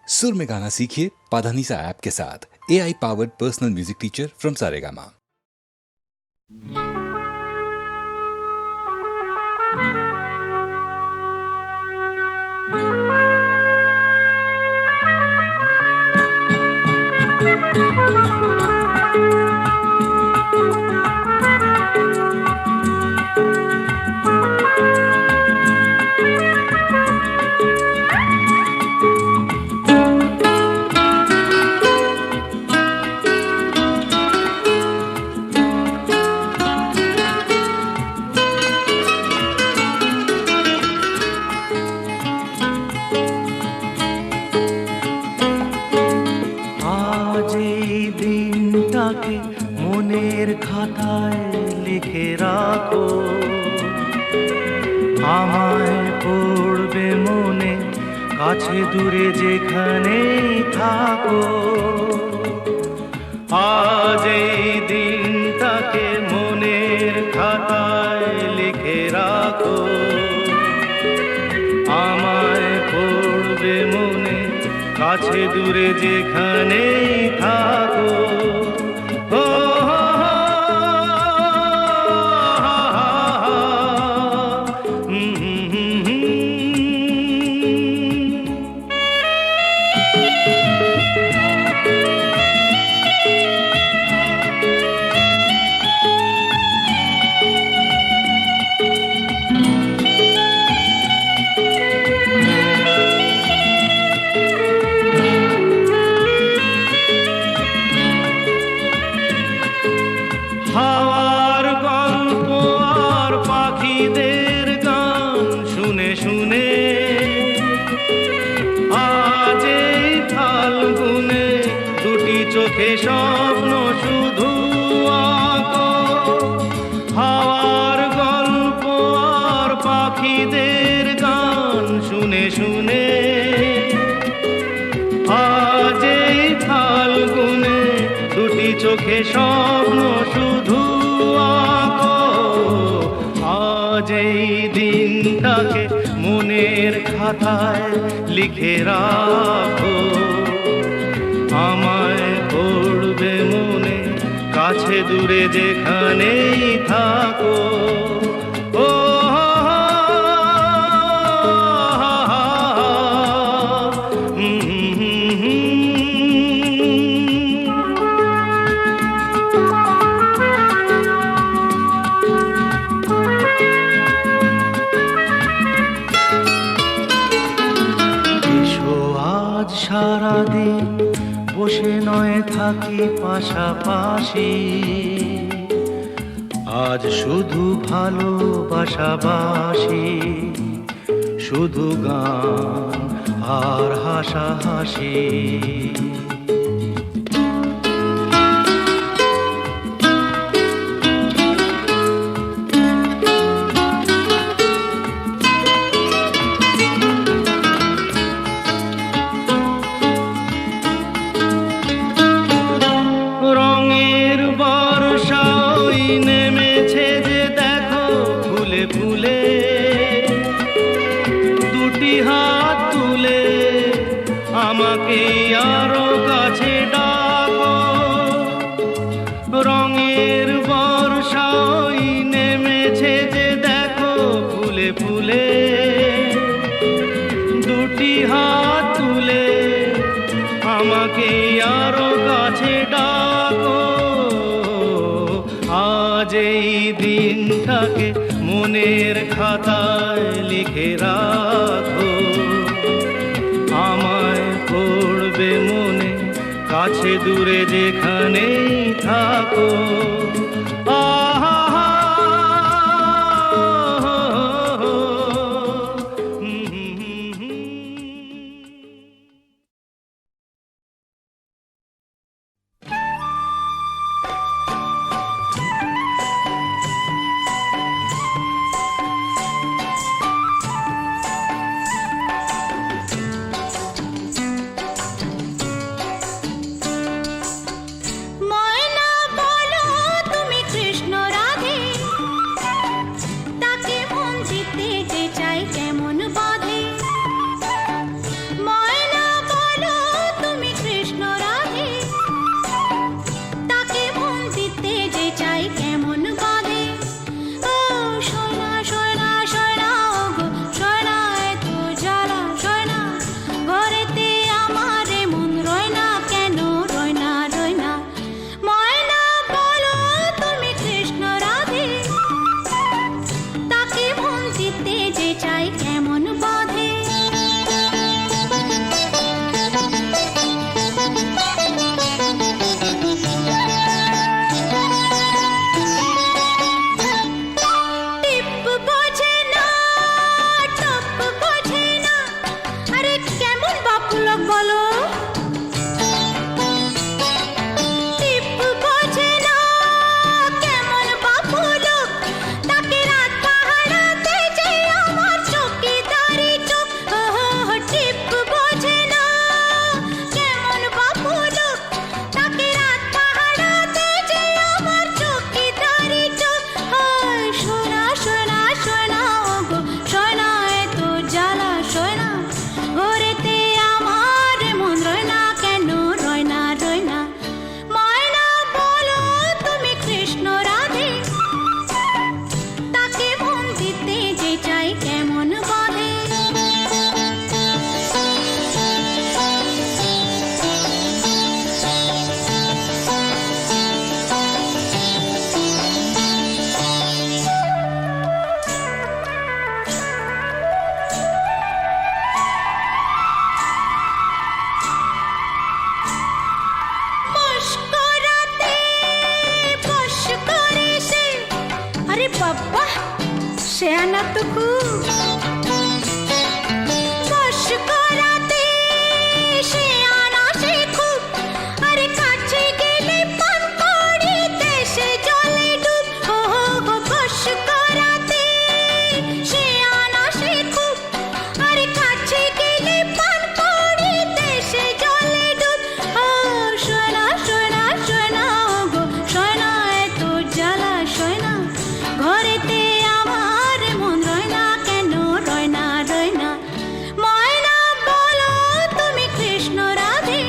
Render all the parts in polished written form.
सुर में गाना सीखिए पाधानीसा ऐप के साथ। AI powered personal music teacher from Saregama. মনের খাতায় লিখে রাখো, আমায় পড়বে মনে, কাছে দূরে যেখানেই থাকো। আজ এই দিনটাকে মনের খাতায় লিখে রাখো, আমায় পড়বে মনে, কাছে দূরে যেখানেই থাকো। হাওয়ার গল্প আর পাখিদের গান শুনে শুনে আজ এই ফাল্গুনে দুটি চোখে স্বপ্ন শুধু আঁকো। হাওয়ার গল্প আর পাখিদের গান শুনে শুনে আজ এই ফাল্গুনে দুটি চোখে স্বপ্ন শুধু আঁকো। আজ এই দিনটাকে মনের খাতায় লিখে রাখো, আমায় পড়বে মনে, কাছে দূরে যেখানেই থাকো। সারাদিন বসে নয় থাকি পাশাপাশি, আজ শুধু ভালোবাসাবাসি, শুধু গান আর হাসাহাসি। রঙের বর্ষা ওই নেমেছে যে দেখো ফুলে ফুলে, দুটি হাত তুলে আমাকে আরো কাছে ডাকো। রঙের বর্ষা ওই নেমেছে যে দেখো ফুলে ফুলে, দুটি হাত তুলে আমাকে আরো কাছে ডাকো। আজ এই দিনটাকে মনের খাতায় লিখে রাখো, আমায় পড়বে মনে, কাছে দূরে যেখানেই থাকো। ময়না বলো বলো টিপ বোঝে না কেমন বাপু লোক তাকে রাত পাহারাতে যে আমার চৌকিদারি চোখ টিপ বোঝে না কেমন বাপু লোক তাকে রাত পাহারাতে যে আমার চৌকিদারি চোখ সোনা সোনা সোনা গো সোনা এত জ্বালা সোনা ঘরেতে আমার মন রয় না কেন রয় না রয় না ময়না বলো তুমি কৃষ্ণ রাধে তাকে মন দিতে যে চাই কেমন বাঁধে মস্করাতে বশ করে সে আরে বাবা সে আনা তো খুব বশ করাতে সে আনা সে খুব আরে কাছে গেলে পান করিতে সে জলে ডুব বশ করাতে সে আনা সে খুব আরে কাছে গেলে পান করিতে সে জলে ডুব সোনা সোনা সোনা গো সোনা এত জ্বালা সোনা ঘরেতে আমার মন রয় না কেন রয় না রয় না ময়না বলো তুমি কৃষ্ণ রাধে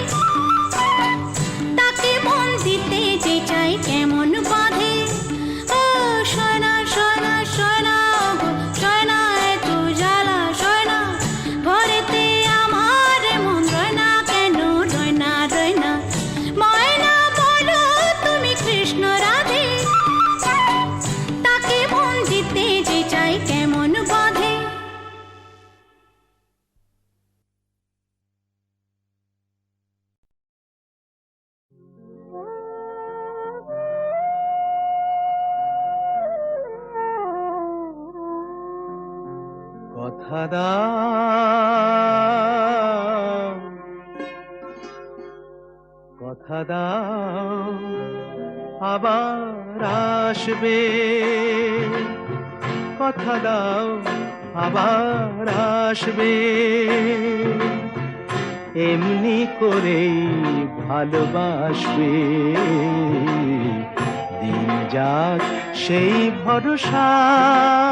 তাকে মন দিতে যে চাই কেমন বাঁধে সোনা সোনা সোনা গো সোনা এত জ্বালা সোনা ঘরেতে আমার মন রয় না কেন রয় না রয় না ময়না বলো তুমি কৃষ্ণ রাধে তাকে মন দিতে যে চাই কেমন বাঁধে কথা দাও কথা দাও আবার আসবে কথা দাও আবার আসবে এমনি করেই ভালোবাসবে দিন যাক সেই ভরসায়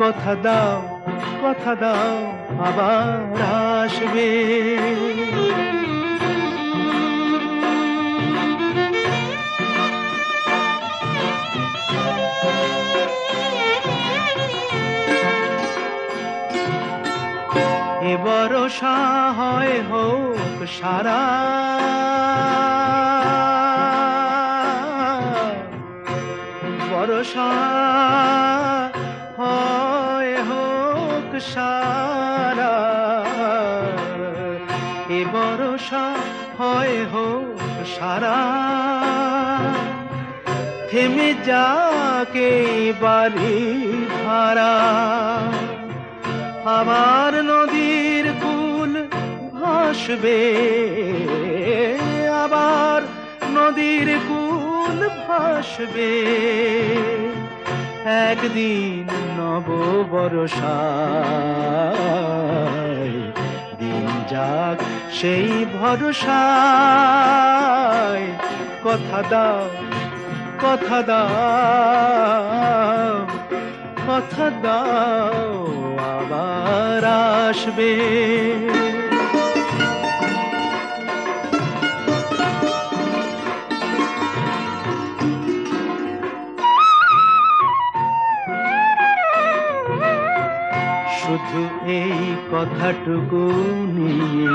কথা দাও আবার আসবে এ ভরসা হয় হোক সারা ভরসা হয় হোক সারা এ ভরসা হয় হোক সারা থেমে যাকে বাড়ি ধারা আবার নদীর কুল ভাসবে আবার নদীর কুল ভাসবে একদিন নব বরষায় দিন যাক সেই ভরসায় কথা দাও আবার আসবে শুধু এই কথাটুকু নিয়ে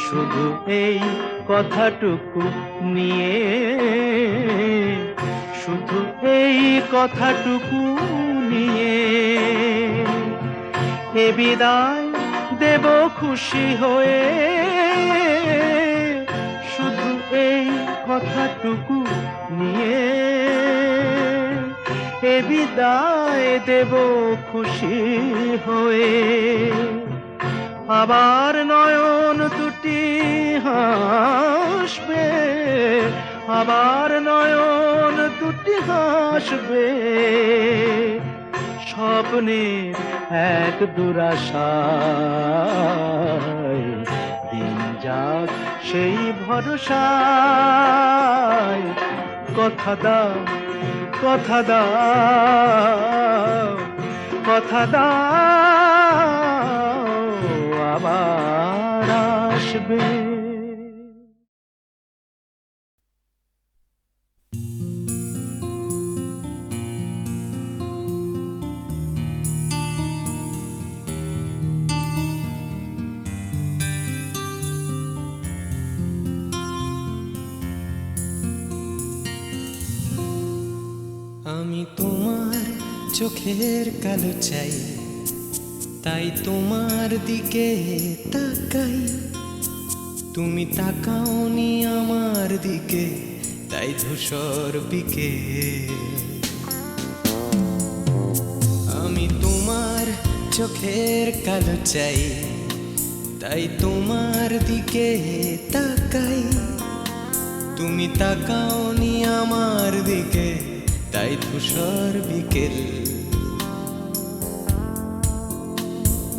শুধু এই কথাটুকু নিয়ে শুধু এই কথাটুকু নিয়ে এ বিদায় দেব খুশি হয়ে শুধু এই কথাটুকু নিয়ে এ বিদায় দেব খুশি হয়ে আবার নয়ন দুটি হাসবে, আবার নয়ন দুটি হাসবে, স্বপ্নের এক দুরাশায় দিন যাক সেই ভরসায়। কথা দাও, কথা দাও, কথা দাও, আবার আসবে। আমি তোমার চোখের কালো চাই, তাই তোমার দিকে তাকাই। তুমি তাকাওনি আমার দিকে, তাই ধূসর বিকে। আমি তোমার চোখের কালো চাই, তাই তোমার দিকে তাকাই। তুমি তাকাওনি আমার দিকে, তাই ধূসর বিকেল।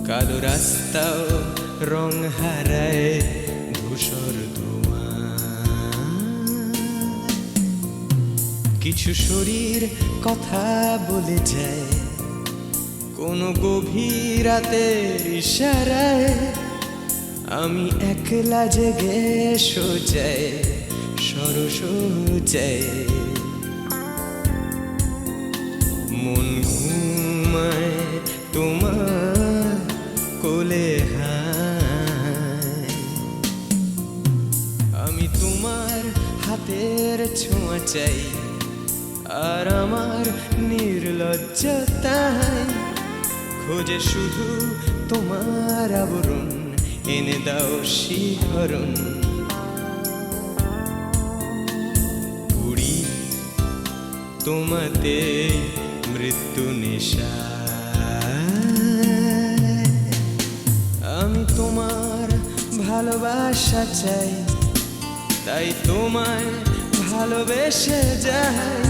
কালো রাস্তাও রং হারায় ধূসর ধোঁয়া। কিছু শরীর কথা বলে যায় কোনো গভীর রাতের ইশারায়। আমি একলা জেগে সোজায় সরসোজায়। মন ঘুমায় তোমার কোলে হায়। আমি তোমার হাতের ছোঁয়া চাই, আর আমার নির্লজ্জতায় খোঁজে শুধু তোমার আবরণ। এনে দাও শিহরণ। উড়ি তোমাতে মৃত্যু নেশা। আমি তোমার ভালোবাসা চাই, তাই তোমায় ভালোবেসে যাই।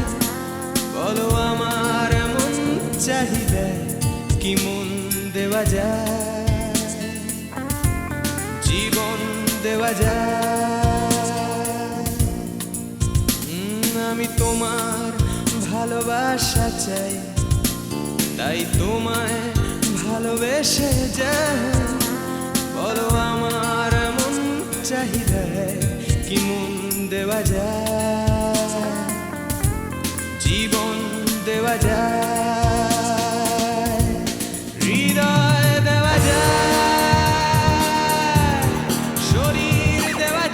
বলো আমার মন চাহিদা কি মন দেওয়া যায়, জীবন দেওয়া যায়। আমি তোমার ভালোবাসা চাই, তাই তোমায় ভালোবেসে যাই। বলো আমার মন চাহিদা কি মন দেওয়া যায়, জীবন দেওয়া যায়, হৃদয় দেওয়া যায়, শরীর দেওয়া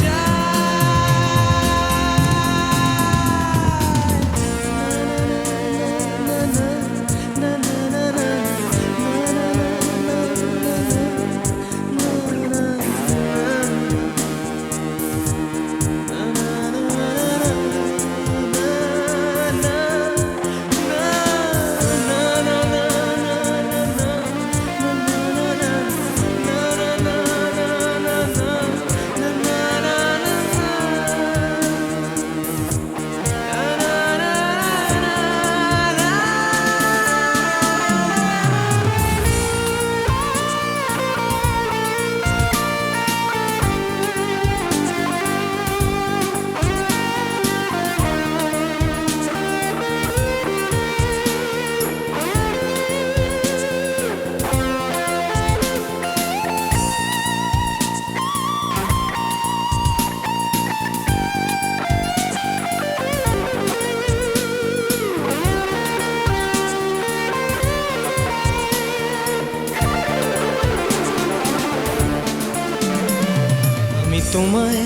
তোমায়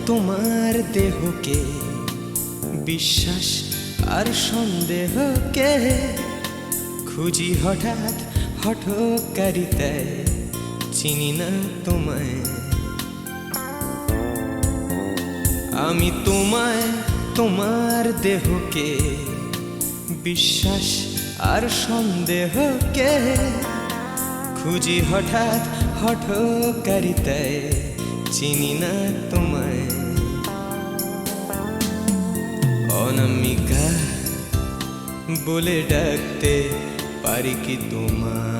তোমার দেহকে বিশ্বাস আর সন্দেহকে খুঁজি হঠাৎ হঠকারিতায় চিনি না তোমায় আমি তোমায় তোমার দেহকে বিশ্বাস আর সন্দেহকে খুঁজি হঠাৎ হঠকারিতায় চিনি না তোমায় অনামিকা বলে ডাকতে পারি কি তোমায়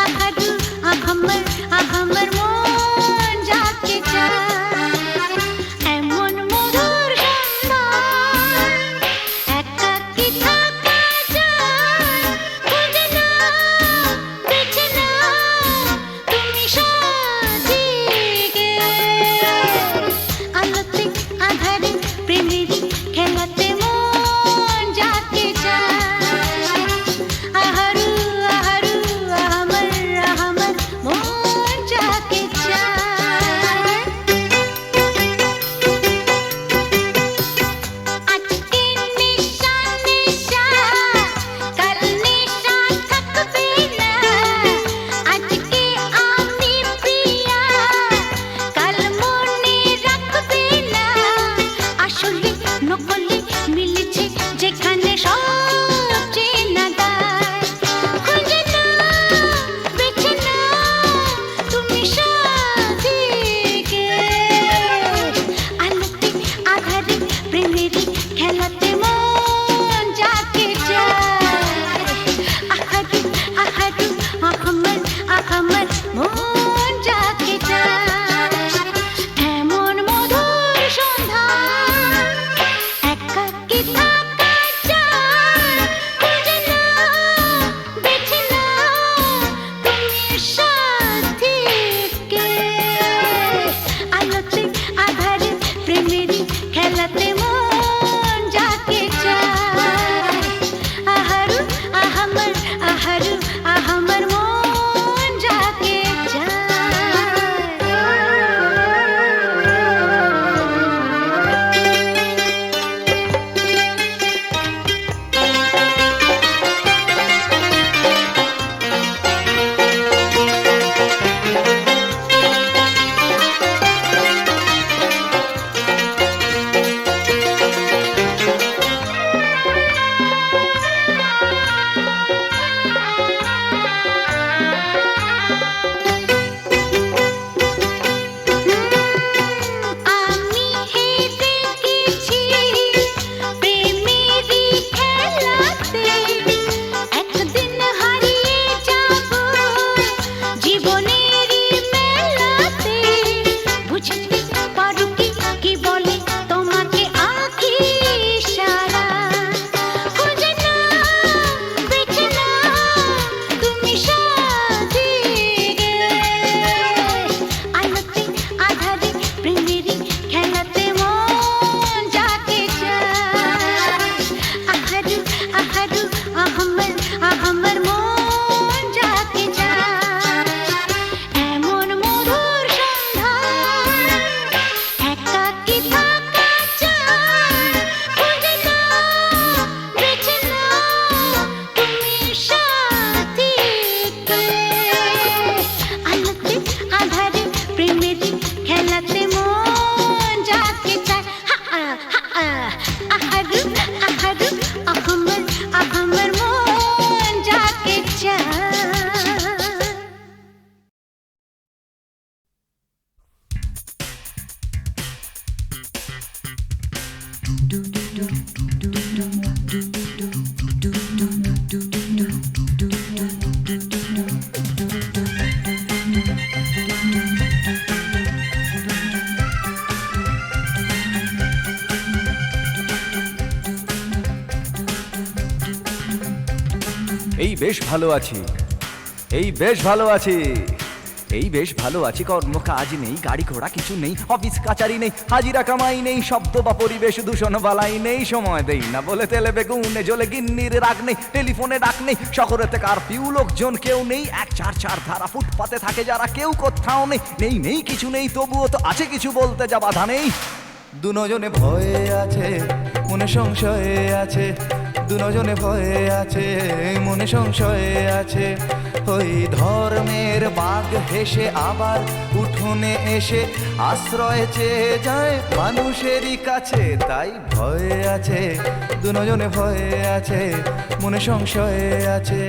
আহারু আহামার মন যাকে চায় এমন মধুর সন্ধান একাকী থাকা যায় খুঁজে নাও বেছে নাও তুমি সাজিকে আলোতে আধারে প্রেমেরই খেলাতে মন যাকে চায় আহারু আহামার মন যাকে চায় আজকে নিশা নিশা কাল নিশা থাকবে না আজকে আমি প্রিয়া কাল মনে রাখবে না আসলে নকলে মিলেছে যেখানে সব চেনা দায় খুঁজে নাও বেছে নাও তুমি সাজিকে আলোতে আধারে প্রেমেরই খেলাতে মন যাকে চায় আহারু আহামার মন যাকে চায় এমন মধুর সন্ধান একাকী থাকা যায় খুঁজে নাও বেছে নাও তুমি সাথীকে আলোতে আধারে প্রেমেরই খেলাতে মন যাকে চায় আহারু আহামার মন যাকে আমি হেরে গেছি প্রেমেরই খেলাতে একদিন হারিয়ে যাব জীবনেরই মেলাতে বুঝতে পারো কি বলে তোমাকে আঁখি সারা খুঁজে নাও বেছে নাও তুমি সাজিকে আলোতে আধারে প্রেমেরই খেলাতে মন যাকে চায় আহারু আহামার মন যাকে চায় এমন মধুর সন্ধান একাকী থাকা যায় খুঁজে নাও বেছে নাও তুমি সাথীকে আলোতে আধারে প্রেমেরই খেলাতে মন যাকে চায় আহারু আহামার মন যাকে চায় এই বেশ ভালো আছি এই বেশ ভালো আছি এই বেশ ভালো আছি কর্মকাজ নেই গাড়ি ঘোড়া কিছু নেই অফিস কাচারি নেই হাজিরা কামাই নেই শব্দ বা পরিবেশ দূষণ বালাই নেই সময় দেই না বলে তেলে বেগুনে জ্বলে গিন্নির রাগ নেই টেলিফোনে ডাক নেই শহরেতে কারফিউ লোকজন কেউ নেই 144 ধারা ফুটপাতে থাকে যারা কেউ কোথাও নেই নেই কিছু নেই তবুও তো আছে কিছু বলতে যা বাধা নেই দুজনে ভয়ে আছে মনে সংশয়ে আছে দুজনে ভয়ে আছে মনে সংশয়ে আছে ওই ধর্মের বাঘ হেসে আবার উঠোনে এসে আশ্রয় চেয়ে যায় মানুষেরই কাছে তাই ভয়ে আছে দুজনে ভয়ে আছে মনে সংশয়ে আছে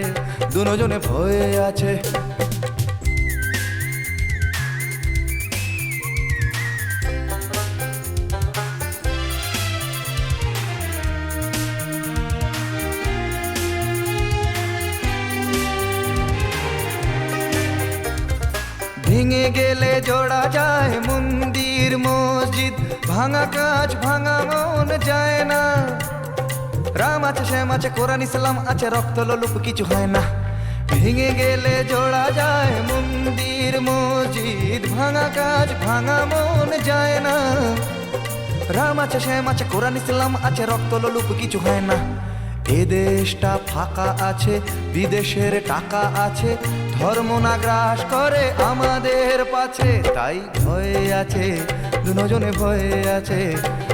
দুজনে ভয়ে আছে ভেঙে গেলে জোড়া যায় মন্দির মসজিদ, ভাঙা কাজ ভাঙা মন যায় না। রাম আছে শ্যাম আছে কোরআন ইসলাম আছে, রক্ত লোলুপ কিছু হয় না। ভেঙে গেলে জোড়া যায় মন্দির মসজিদ, ভাঙা কাজ ভাঙা মন যায় না। রাম আছে শ্যাম আছে কোরআন ইসলাম আছে, রক্ত লোলুপ কিছু হয় না। এ দেশটা ফাঁকা আছে, বিদেশের টাকা আছে, ধর্ম না গ্রাস করে আমাদের পাছে। তাই ভয়ে আছে দুজনে, ভয়ে আছে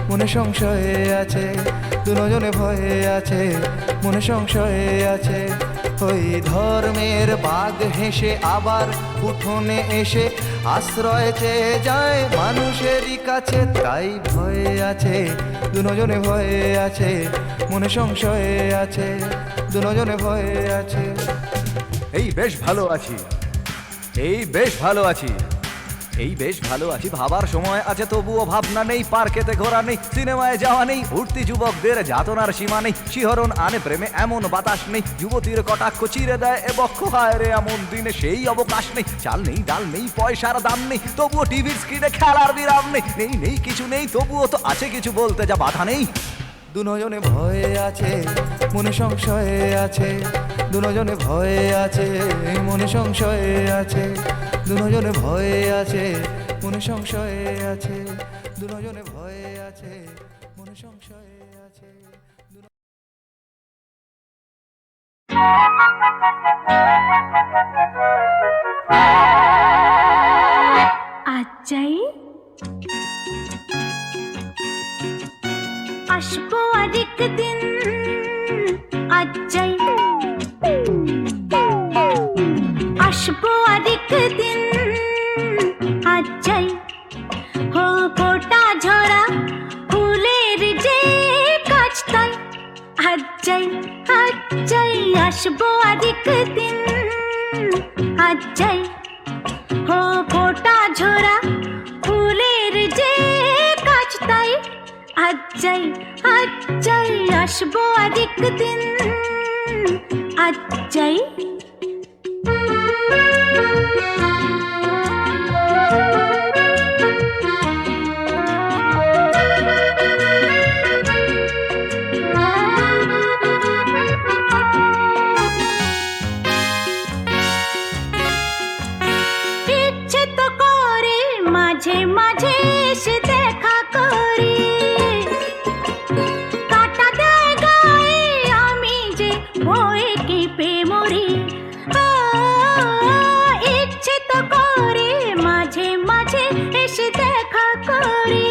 মনে সংশয়ে আছে, দুজনে ভয়ে আছে মনে সংশয়ে আছে। ওই ধর্মের বাঘ হেসে আবার উঠোনে এসে আশ্রয় চেয়ে যায় মানুষেরই কাছে। তাই ভয়ে আছে দুজনে, ভয়ে আছে মনে সংশয়ে আছে, দুজনে ভয়ে আছে। এই বেশ ভালো আছি, এই বেশ ভালো আছি, এই বেশ ভালো আছি। ভাবার সময় আছে তবুও ভাবনা নেই, পার্কেতে ঘোরা নেই, সিনেমায় যাওয়া নেই, উঠতি যুবকদের যাতনার সীমা নেই, শিহরণ আনে প্রেমে এমন বাতাস নেই, যুবতীর কটাক্ষ চিরে দেয় এ বক্ষ। হায় রে এমন দিনে সেই অবকাশ নেই, চাল নেই ডাল নেই পয়সার দাম নেই, তবুও টিভির স্ক্রিনে খেলার বিরাম নেই। নেই নেই কিছু নেই তবুও তো আছে কিছু, বলতে যা বাধা নেই। দুজনে ভয়ে আছে মনে সংশয়ে আছে, দুজনে ভয়ে আছে মনে সংশয়ে আছে, দুজনে ভয়ে আছে মনে সংশয়ে আছে, দুজনে ভয়ে আছে মনে সংশয়ে আছে। আজ যাই, আসবো আরেক দিন, আজ যাই, আসবো আরেক দিন, আজ যাই। হো ফোটা ঝরা ফুলের যে কাজ তাই, আজ যাই, আজ যাই, আসবো আরেক দিন, আজ যাই। হো ফোটা ঝরা ফুলের যে কাজ তাই, আজ যাই, আজ যাই, আসবো আরেক দিন, আজ যাই। ইচ্ছে তো করে মাঝে মাঝে এসে দেখা করি, কাটা দেয় গায়ে আমি যে ভয়ে কেঁপে মরি। ইচ্ছে তো করে মাঝে মাঝে এসে দেখা করি,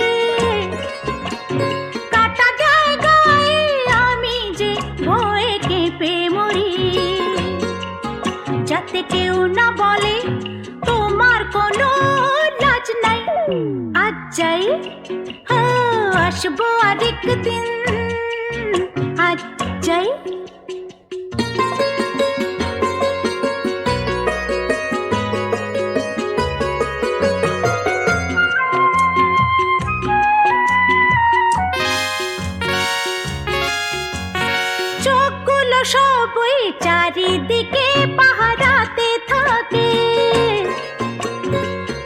কাটা দেয় গায়ে আমি যে ভয়ে কেঁপে মরি। যাতে কেউ না বলে তোমার কোনো লাজ নাই, আজ যাই, আসবো আরেক দিন, আজ যাই। চোখগুলো সবই চারিদিকে পাহারাতে থাকে,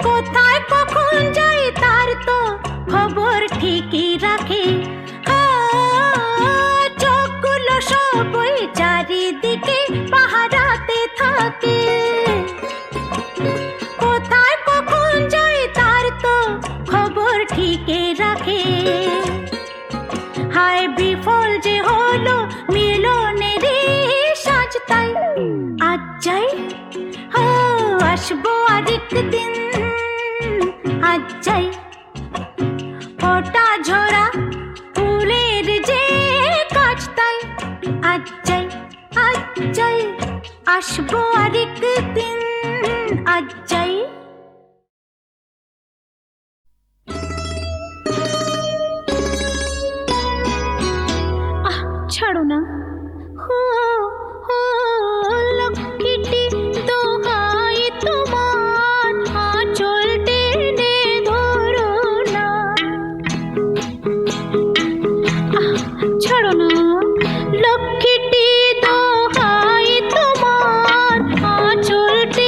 কোথায় কখন যাই তার তো খবর ঠিকই রাখে। চোখগুলো সবই চারিদিকে পাহারাতে থাকে, কোথায় কখন যাই তার তো খবর ঠিকই রাখে। হায় বিফল যে হলো মিলনের সাজ তাই, আজ যাই, আসবো আরেক দিন, আজ যাই। ফোটা ঝরা ফুলের যে কাজ তাই, আজ যাই, আজ যাই, আসবো আরেক দিন, আজ যাই। ছাড়ো না, হো হো লক্ষ্মীটি দোহাই তোমার, আঁচল টেনে ধরো না। ছাড়ো না, লক্ষ্মীটি দোহাই তোমার, আঁচল টেনে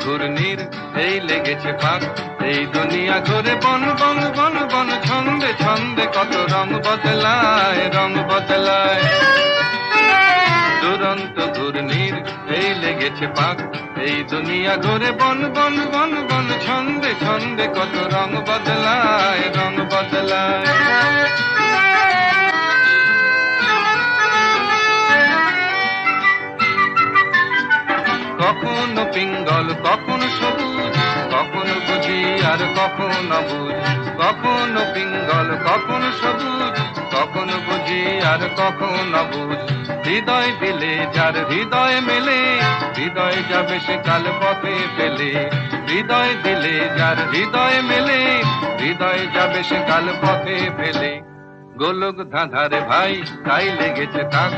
ঘূর্ণির এই লেগেছে পাক, এই দুনিয়া ঘুরে বন বন বন বন, ছন্দে ছন্দে কত রং বদলায়, রং বদলায়। দুরন্ত ঘূর্ণির এই লেগেছে পাক, এই দুনিয়া ঘুরে বন বন বন বন, ছন্দে ছন্দে কত রং বদলায়, রং বদলায়। কখনো পিঙ্গল কখনো সবুজ, কখনো বুঝি আর কখনো অবুঝ, কখনো পিঙ্গল কখনো সবুজ, কখনো বুঝি আর কখনো অবুঝ। হৃদয় দিলে যার হৃদয় মেলে, হৃদয় যাবে সে কাল পথে পেলে, হৃদয় দিলে যার হৃদয় মেলে, হৃদয় যাবে সে কাল পথে পেলে। গোলক ধাঁধারে ভাই তাই লেগেছে তাক,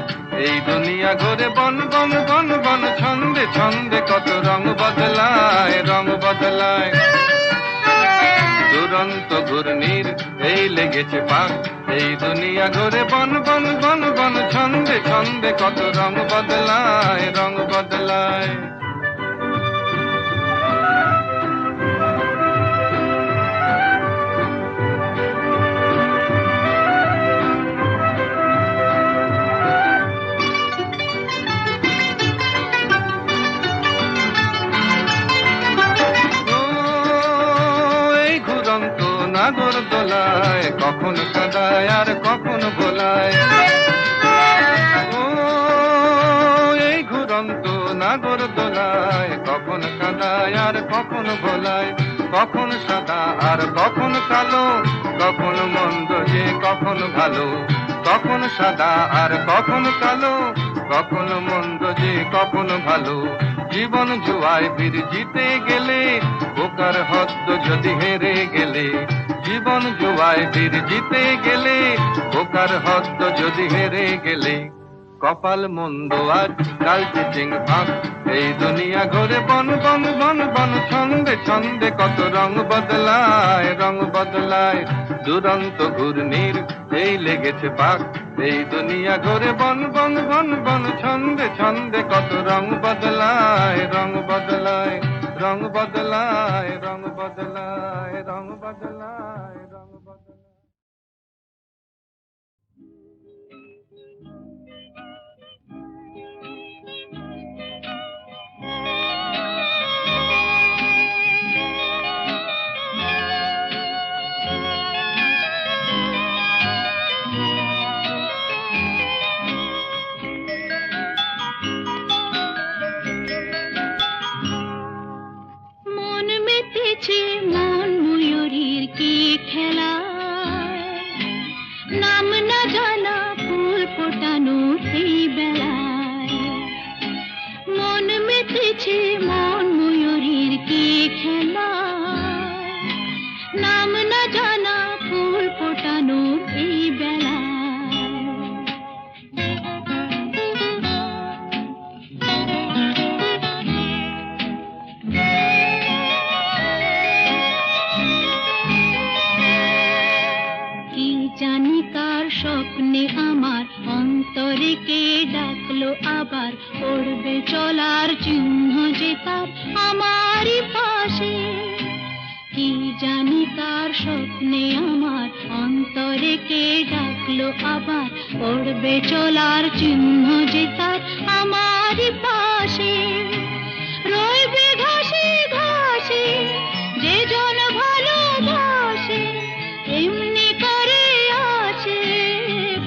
এই দুনিয়া ঘুরে বন বন বন বন, ছন্দে ছন্দে কত রং বদলায়, রং বদলায়। দুরন্ত ঘূর্ণির এই লেগেছে পাক, এই দুনিয়া ঘুরে বন বন বন বন, ছন্দে ছন্দে কত রং বদলায়, রং বদলায়। নাগর দোলায় কখনো কাদায় আর কখনো ভোলায়, ও এই ঘুরন্ত নাগর দোলায় কখনো কাদায় আর কখনো ভোলায়। কখনো সাদা আর কখনো কালো, কখনো মন্দ যে কখনো ভালো, কখনো সাদা আর কখনো কালো, কখনো মন্দ যে কখনো ভালো। জীবন জুয়ায় বীর জিতে গেলে, বোকার হদ্দ যদি হেরে গেলে, জীবন জুয়ায় বীর জিতে গেলে, বোকার হদ্দ যদি হেরে গেলে। কপাল মন্দ আজ কাল চিচিং ভাগ, এই দুনিয়া ঘুরে বন বন বন বন, ছন্দে ছন্দে কত রং বদলায়, রং বদলায়। দুরন্ত ঘূর্ণির এই লেগেছে পাক, এই দুনিয়া ঘুরে বন বন বন বন, ছন্দে ছন্দে কত রং বদলায়, রং বদলায়, রং বদলায়, রং বদলায়, রং বদলায়, রং বদলায়। মন ময়ূরীর কি খেলা, নাম না জানা ফুল ফোটানো সেই বেলায়। মন মেতেছে মন ময়ূরীর কি খেলা, নাম না জানা ফুল ফোটানো সেই বেলায়। স্বপ্নে আমার অন্তরে কে ডাকলো আবার, পড়বে চলার চিহ্ন যে তার আমারই পাশে। কি জানি কার স্বপ্নে আমার অন্তরে কে ডাকলো আবার, পড়বে চলার চিহ্ন যে তার আমারই পাশে। রইবে ঘাসে ঘাসে যে জন ভালোবাসে, এমনি করে আছে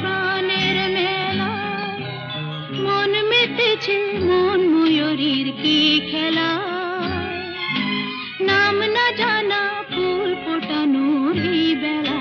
প্রাণের মেলা। মন মেতেছে মন ময়ূরীর কি খেলা, নাম না জানা ফুল ফোটানোর এই বেলা।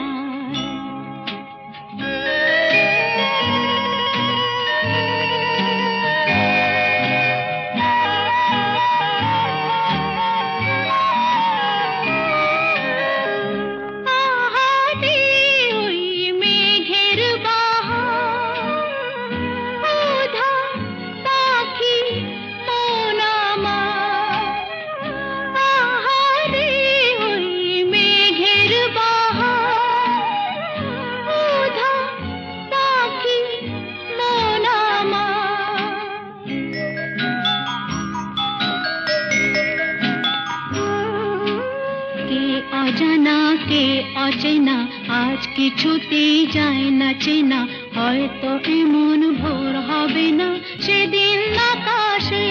কে অচেনা আজ কিছুতেই যায় না চেনা হয়তো এমন ভোর হবে না সেদিন আকাশে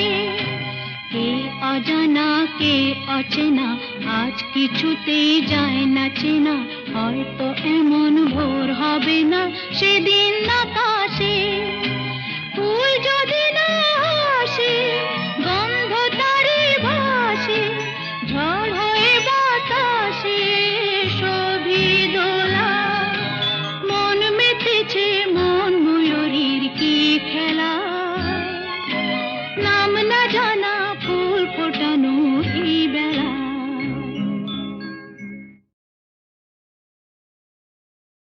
কে অজানা কে অচেনা আজ কিছুতেই যায় না চেনা হয়তো এমন ভোর হবে না সেদিন আকাশে ফুল যদি না আসে গন্ধ তারে ভাসে ঝড় হয়ে বাতাসে শোভি দোলা মন মেতেছে মন ময়ূরীর কি খেলা নাম না জানা